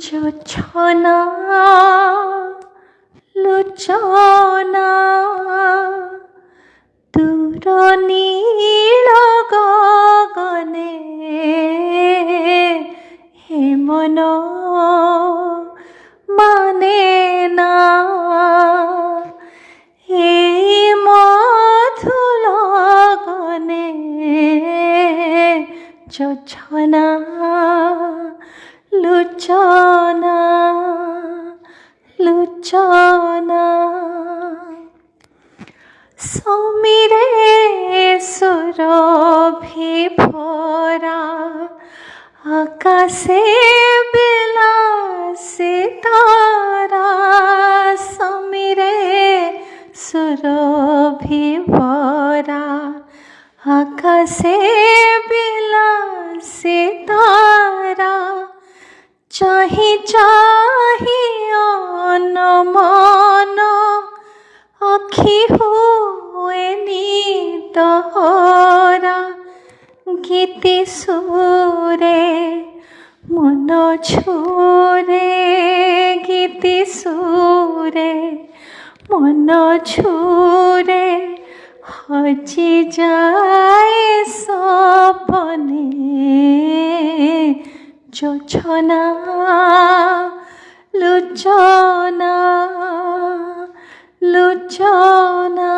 জোছনা লোচনা দূর নীল গগনে হে মন মানে না এই মধু লগনে জোছনা লোচনা লোচনা সমীরে সুরভি ভরা আকাশে বিলাসে তারা সমীরে সুরভি ভরা আকাশে বিলাসে তারা চাহি চাহি অনমন আখি হুয়ে নিতহরা গীতি সুরে মন ছুরে গীতি সুরে মন ছুরে হজি যায় সপনে জোছনা লোচনা লোচনা।